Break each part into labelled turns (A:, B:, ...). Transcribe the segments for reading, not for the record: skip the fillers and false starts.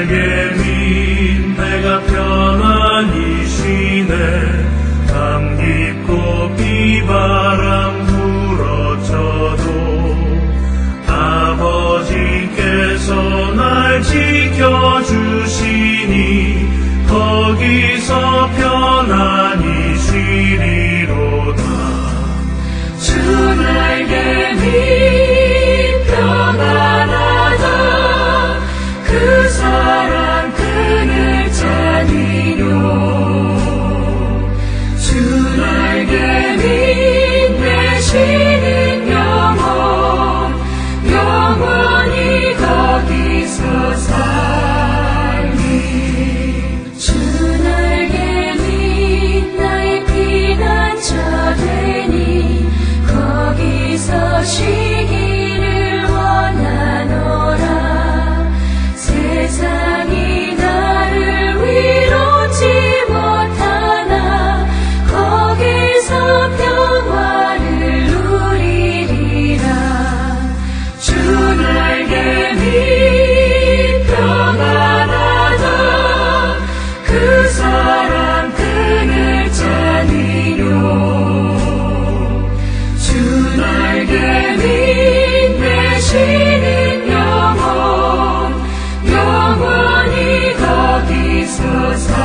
A: 날개 윈 내가 편안히 쉬네. 밤 깊고 비바람 불어쳐도 아버지께서 날 지켜주시니 거기서 편안히 쉬리로다.
B: 주 날개 위 평안하다. 그 사랑 그늘 자니요. 주 날개 위 내쉬는 영원히 거기서 살리. 주 날개 위 나의 피난처 되니 거기서 쉬기를 원하노라. 세상이 나를 위로치 못하나 거기서 평화를 누리리라. 주 날개 위 평안하다. 그 사랑 그늘 자니요. 주 날개 위 내쉬는 영원히 거기서 살리.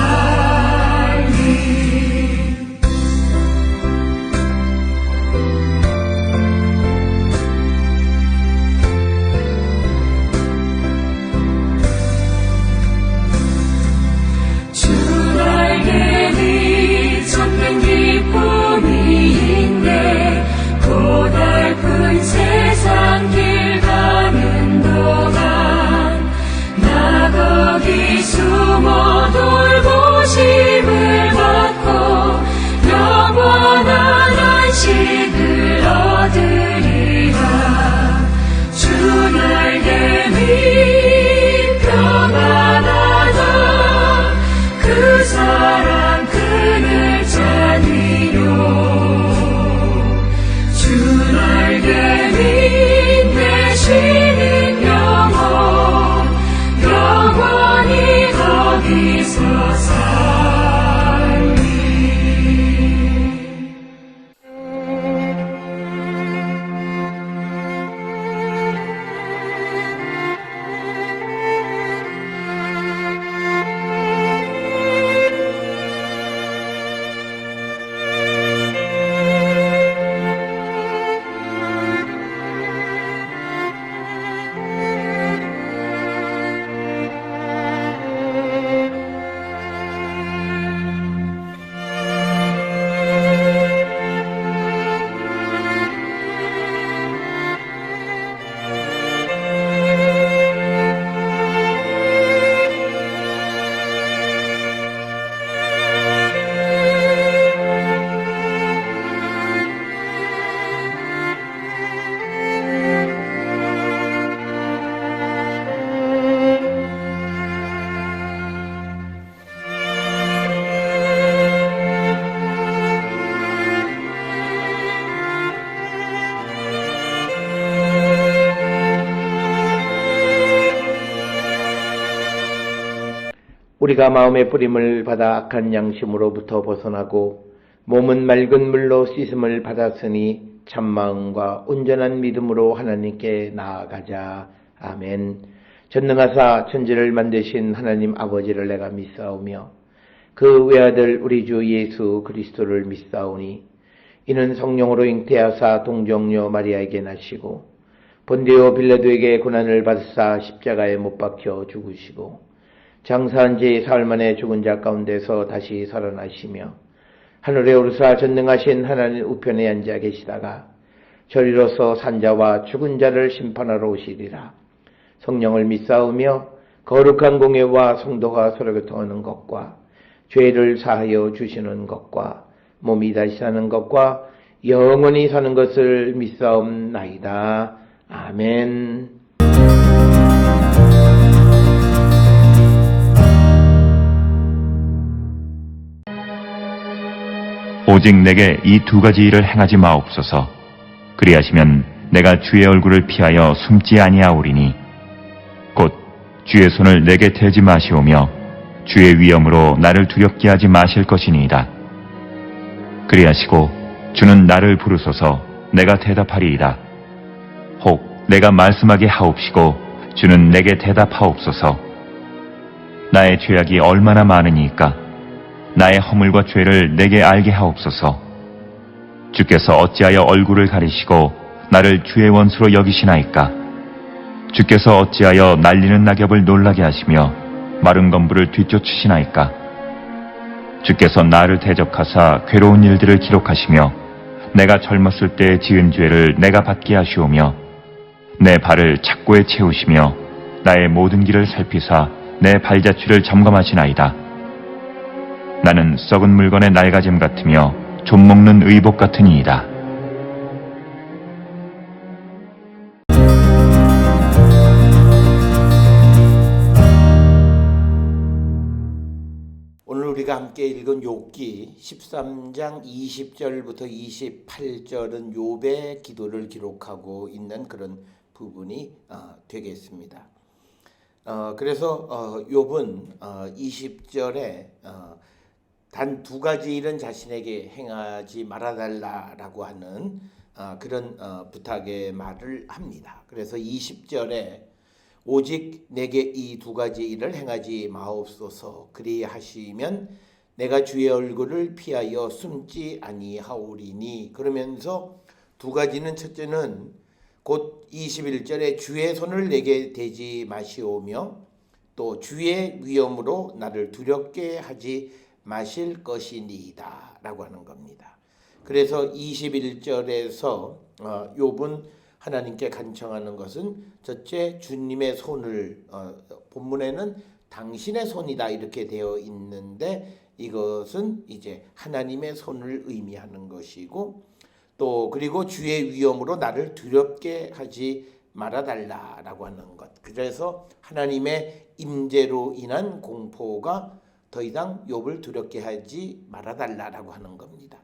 B: 주 날개 위 참는 기쁨이 있네. 고달픈 세상 길 가는 동안 나 거기 숨어 돌보심을 받고 영원한 안식을 얻으리라. 주 날개 위 평안하다. 그 사랑 그늘 자니요. 주 날개 위 내쉬는 영원히 거기서 살리.
C: 우리가 마음의 뿌림을 받아 악한 양심으로부터 벗어나고 몸은 맑은 물로 씻음을 받았으니 참마음과 온전한 믿음으로 하나님께 나아가자. 아멘. 전능하사 천지를 만드신 하나님 아버지를 내가 믿사오며 그 외아들 우리 주 예수 그리스도를 믿사오니 이는 성령으로 잉태하사 동정녀 마리아에게 나시고 본디오 빌라도에게 고난을 받으사 십자가에 못 박혀 죽으시고 장사한 지 사흘 만에 죽은 자 가운데서 다시 살아나시며 하늘에 오르사 전능하신 하나님 우편에 앉아 계시다가 저리로서 산자와 죽은 자를 심판하러 오시리라. 성령을 믿사오며 거룩한 공예와 성도가 서로 교통하는 것과 죄를 사하여 주시는 것과 몸이 다시 사는 것과 영원히 사는 것을 믿사옵나이다. 아멘.
D: 오직 내게 이 두 가지 일을 행하지 마옵소서. 그리하시면 내가 주의 얼굴을 피하여 숨지 아니하오리니 곧 주의 손을 내게 대지 마시오며 주의 위엄으로 나를 두렵게 하지 마실 것이니이다. 그리하시고 주는 나를 부르소서 내가 대답하리이다. 혹 내가 말씀하게 하옵시고 주는 내게 대답하옵소서. 나의 죄악이 얼마나 많으니까 나의 허물과 죄를 내게 알게 하옵소서. 주께서 어찌하여 얼굴을 가리시고 나를 주의 원수로 여기시나이까? 주께서 어찌하여 날리는 낙엽을 놀라게 하시며 마른 건부를 뒤쫓으시나이까? 주께서 나를 대적하사 괴로운 일들을 기록하시며 내가 젊었을 때 지은 죄를 내가 받게 하시오며 내 발을 착고에 채우시며 나의 모든 길을 살피사 내 발자취를 점검하시나이다. 나는 썩은 물건의 낡아짐 같으며 좀 먹는 의복 같으니이다.
C: 오늘 우리가 함께 읽은 욥기 13장 20절부터 28절은 욥의 기도를 기록하고 있는 그런 부분이 되겠습니다. 그래서 욥은 20절에 단 두 가지 일은 자신에게 행하지 말아달라라고 하는 그런 부탁의 말을 합니다. 그래서 20절에 오직 내게 이 두 가지 일을 행하지 마옵소서. 그리하시면 내가 주의 얼굴을 피하여 숨지 아니하오리니. 그러면서 두 가지는, 첫째는 곧 21절에 주의 손을 내게 대지 마시오며 또 주의 위엄으로 나를 두렵게 하지 마실 것이니이다 라고 하는 겁니다. 그래서 21절에서 욥은 하나님께 간청하는 것은 첫째 주님의 손을, 본문에는 당신의 손이다 이렇게 되어 있는데 이것은 이제 하나님의 손을 의미하는 것이고, 또 그리고 주의 위엄으로 나를 두렵게 하지 말아달라라고 하는 것. 그래서 하나님의 임재로 인한 공포가 더 이상 욥을 두렵게 하지 말아달라라고 하는 겁니다.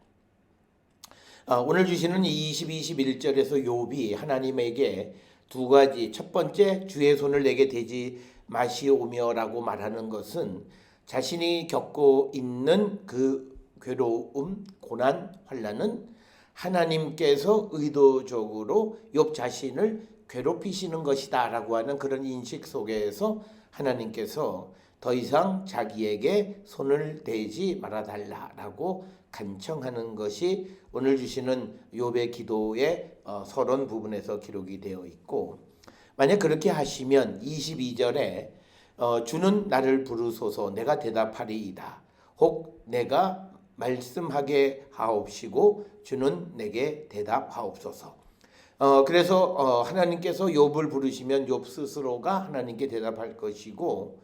C: 오늘 주시는 20, 21절에서 욥이 하나님에게 두 가지, 첫 번째 주의 손을 내게 대지 마시오며라고 말하는 것은 자신이 겪고 있는 그 괴로움, 고난, 환난은 하나님께서 의도적으로 욥 자신을 괴롭히시는 것이다 라고 하는 그런 인식 속에서 하나님께서 더 이상 자기에게 손을 대지 말아달라라고 간청하는 것이 오늘 주시는 욥의 기도의 서론 부분에서 기록이 되어 있고, 만약 그렇게 하시면 22절에 주는 나를 부르소서 내가 대답하리이다. 혹 내가 말씀하게 하옵시고 주는 내게 대답하옵소서. 그래서 하나님께서 욥을 부르시면 욥 스스로가 하나님께 대답할 것이고,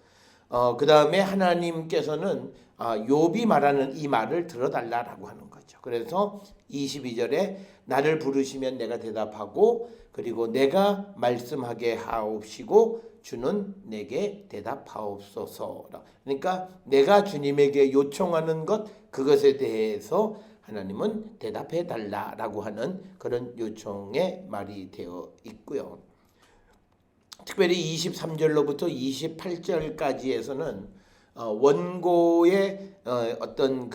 C: 그 다음에 하나님께서는 욥이 말하는 이 말을 들어달라라고 하는 거죠. 그래서 22절에 나를 부르시면 내가 대답하고 그리고 내가 말씀하게 하옵시고 주는 내게 대답하옵소서. 그러니까 내가 주님에게 요청하는 것, 그것에 대해서 하나님은 대답해 달라라고 하는 그런 요청의 말이 되어 있고요. 특별히 23절로부터 28절까지에서는 원고의 어떤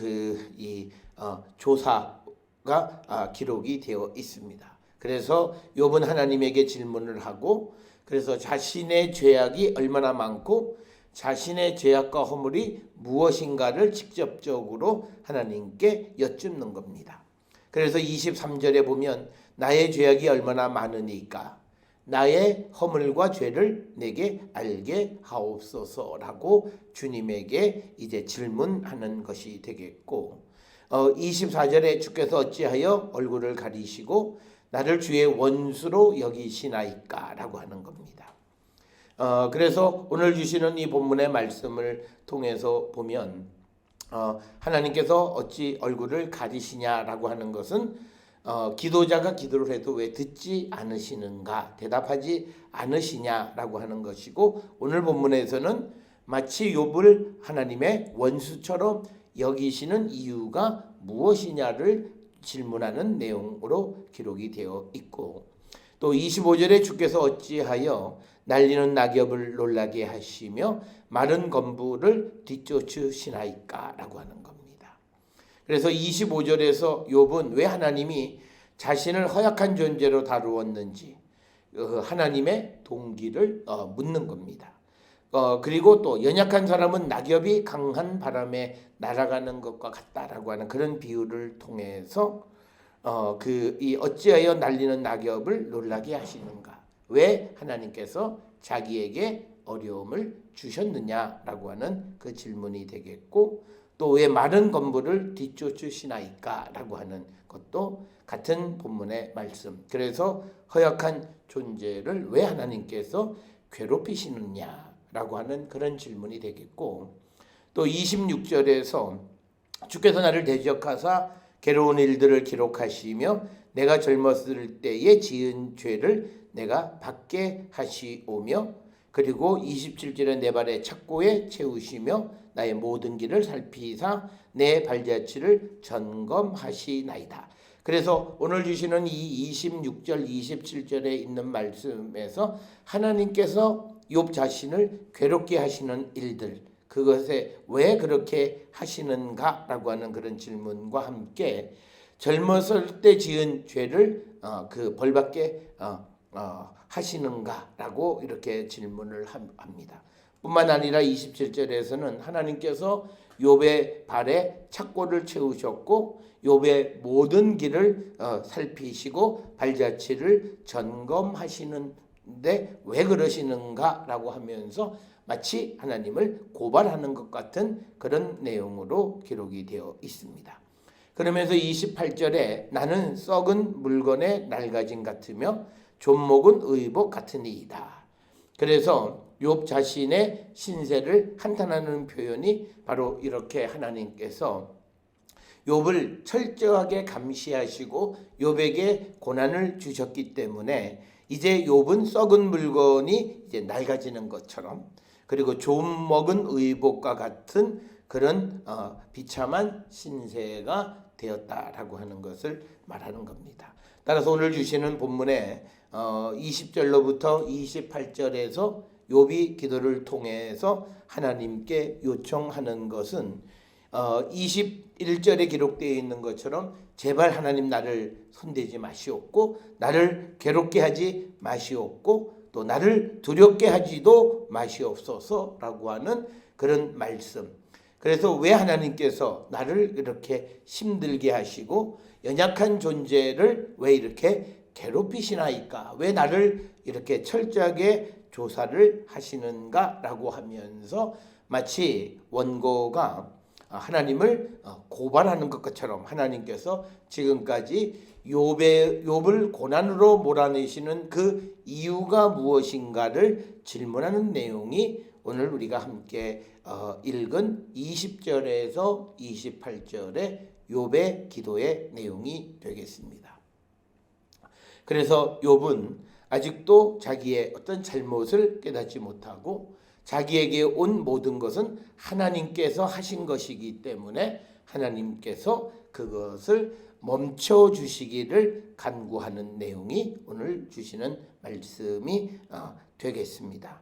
C: 조사가 기록이 되어 있습니다. 그래서 욥은 하나님에게 질문을 하고, 그래서 자신의 죄악이 얼마나 많고 자신의 죄악과 허물이 무엇인가를 직접적으로 하나님께 여쭙는 겁니다. 그래서 23절에 보면 나의 죄악이 얼마나 많으니까 나의 허물과 죄를 내게 알게 하옵소서라고 주님에게 이제 질문하는 것이 되겠고, 24절에 주께서 어찌하여 얼굴을 가리시고 나를 주의 원수로 여기시나이까 라고 하는 겁니다. 그래서 오늘 주시는 이 본문의 말씀을 통해서 보면 하나님께서 어찌 얼굴을 가리시냐라고 하는 것은 기도자가 기도를 해도 왜 듣지 않으시는가, 대답하지 않으시냐라고 하는 것이고, 오늘 본문에서는 마치 욥을 하나님의 원수처럼 여기시는 이유가 무엇이냐를 질문하는 내용으로 기록이 되어 있고, 또 25절에 주께서 어찌하여 날리는 낙엽을 놀라게 하시며 마른 건부를 뒤쫓으시나이까 라고 하는 겁니다. 그래서 25절에서 욥은 왜 하나님이 자신을 허약한 존재로 다루었는지 하나님의 동기를 묻는 겁니다. 그리고 또 연약한 사람은 낙엽이 강한 바람에 날아가는 것과 같다라고 하는 그런 비유를 통해서 어찌하여 날리는 낙엽을 놀라게 하시는가? 왜 하나님께서 자기에게 어려움을 주셨느냐라고 하는 그 질문이 되겠고, 또 왜 마른 건부를 뒤쫓으시나이까라고 하는 것도 같은 본문의 말씀. 그래서 허약한 존재를 왜 하나님께서 괴롭히시느냐라고 하는 그런 질문이 되겠고, 또 26절에서 주께서 나를 대적하사 괴로운 일들을 기록하시며 내가 젊었을 때에 지은 죄를 내가 받게 하시오며, 그리고 27절에 내 발의 착고에 채우시며 나의 모든 길을 살피사 내 발자취를 점검하시나이다. 그래서 오늘 주시는 이 26절 27절에 있는 말씀에서 하나님께서 욥 자신을 괴롭게 하시는 일들, 그것에 왜 그렇게 하시는가라고 하는 그런 질문과 함께 젊었을 때 지은 죄를 그 벌받게 하시는가라고 이렇게 질문을 합니다. 뿐만 아니라 27절에서는 하나님께서 욥의 발에 착고를 채우셨고 욥의 모든 길을 살피시고 발자취를 점검하시는데 왜 그러시는가라고 하면서 마치 하나님을 고발하는 것 같은 그런 내용으로 기록이 되어 있습니다. 그러면서 28절에 나는 썩은 물건에 낡아짐 같으며 존목은 의복 같으니이다. 그래서 욥 자신의 신세를 한탄하는 표현이 바로 이렇게 하나님께서 욥을 철저하게 감시하시고 욥에게 고난을 주셨기 때문에 이제 욥은 썩은 물건이 이제 낡아지는 것처럼, 그리고 존먹은 의복과 같은 그런 비참한 신세가 되었다라고 하는 것을 말하는 겁니다. 따라서 오늘 주시는 본문에 20절로부터 28절에서 욥이 기도를 통해서 하나님께 요청하는 것은 21절에 기록되어 있는 것처럼 제발 하나님 나를 손대지 마시옵고 나를 괴롭게 하지 마시옵고 또 나를 두렵게 하지도 마시옵소서라고 하는 그런 말씀. 그래서 왜 하나님께서 나를 이렇게 힘들게 하시고 연약한 존재를 왜 이렇게 괴롭히시나이까? 왜 나를 이렇게 철저하게 조사를 하시는가라고 하면서 마치 원고가 하나님을 고발하는 것처럼 하나님께서 지금까지 욥을 고난으로 몰아내시는 그 이유가 무엇인가를 질문하는 내용이 오늘 우리가 함께 읽은 20절에서 28절의 욥의 기도의 내용이 되겠습니다. 그래서 욥은 아직도 자기의 어떤 잘못을 깨닫지 못하고 자기에게 온 모든 것은 하나님께서 하신 것이기 때문에 하나님께서 그것을 멈춰 주시기를 간구하는 내용이 오늘 주시는 말씀이 되겠습니다.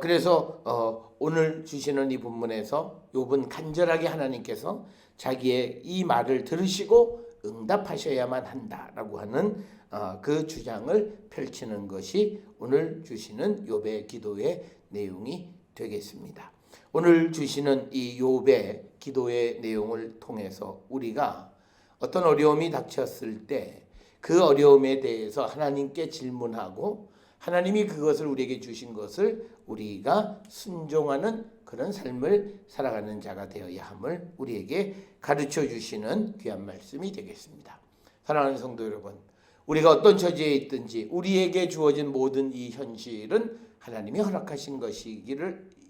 C: 그래서 오늘 주시는 이 본문에서 욥은 간절하게 하나님께서 자기의 이 말을 들으시고 응답하셔야만 한다라고 하는 그 주장을 펼치는 것이 오늘 주시는 욥의 기도의 내용이 되겠습니다. 오늘 주시는 이 욥의 기도의 내용을 통해서 우리가 어떤 어려움이 닥쳤을 때 그 어려움에 대해서 하나님께 질문하고 하나님이 그것을 우리에게 주신 것을 우리가 순종하는 그런 삶을 살아가는 자가 되어야 함을 우리에게 가르쳐 주시는 귀한 말씀이 되겠습니다. 사랑하는 성도 여러분, 우리가 어떤 처지에 있든지 우리에게 주어진 모든 이 현실은 하나님이 허락하신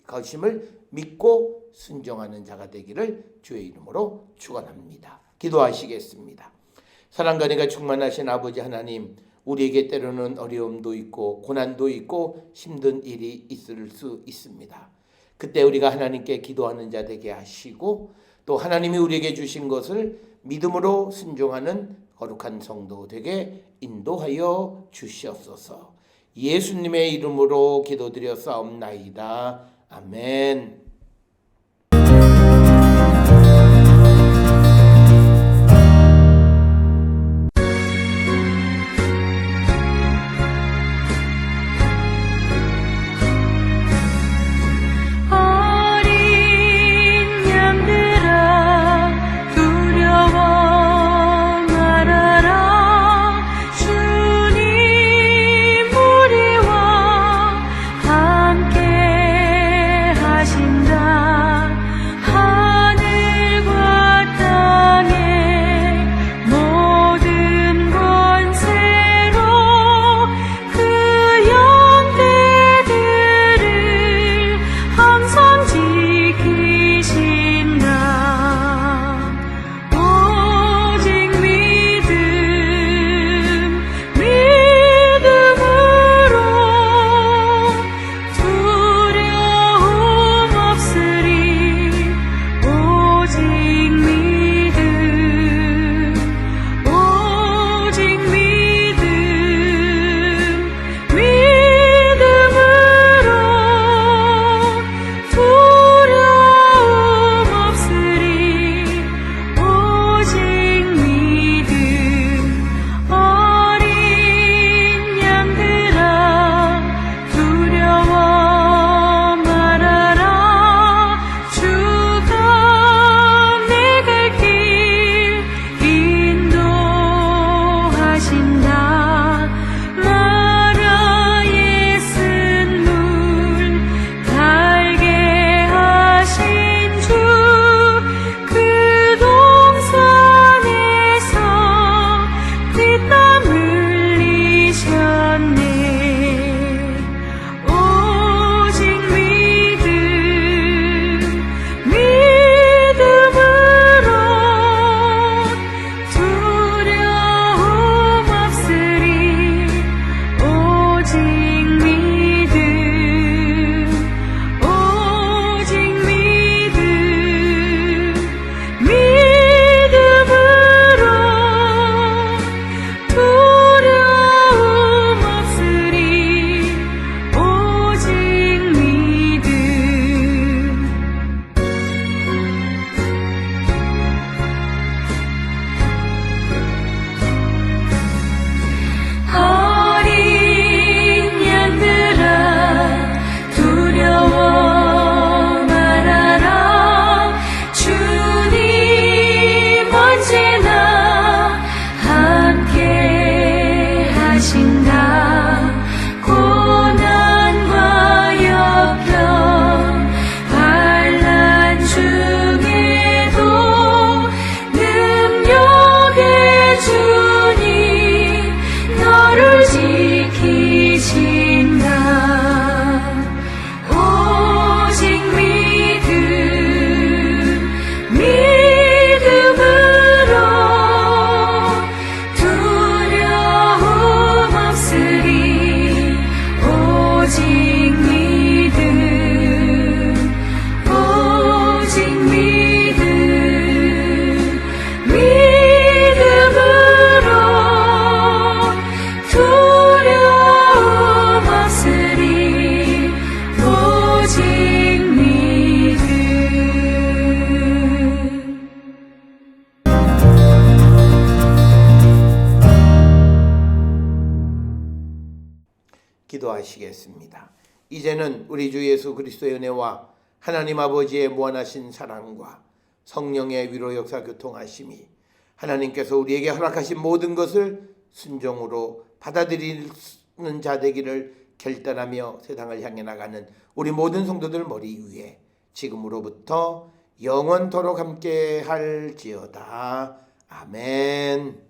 C: 것임을 믿고 순종하는 자가 되기를 주의 이름으로 축원합니다. 기도하시겠습니다. 사랑과 은혜가 충만하신 아버지 하나님, 우리에게 때로는 어려움도 있고 고난도 있고 힘든 일이 있을 수 있습니다. 그때 우리가 하나님께 기도하는 자 되게 하시고 또 하나님이 우리에게 주신 것을 믿음으로 순종하는 거룩한 성도 되게 인도하여 주시옵소서. 예수님의 이름으로 기도드렸사옵나이다. 아멘. 기도하시겠습니다. 이제는 우리 주 예수 그리스도의 은혜와 하나님 아버지의 무한하신 사랑과 성령의 위로 역사 교통하심이 하나님께서 우리에게 허락하신 모든 것을 순종으로 받아들이는 자 되기를 결단하며 세상을 향해 나가는 우리 모든 성도들 머리 위에 지금으로부터 영원토록 함께 할지어다. 아멘.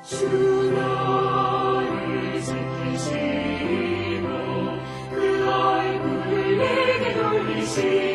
B: 주 너를 지키시고 그 얼굴을 내게 돌리시고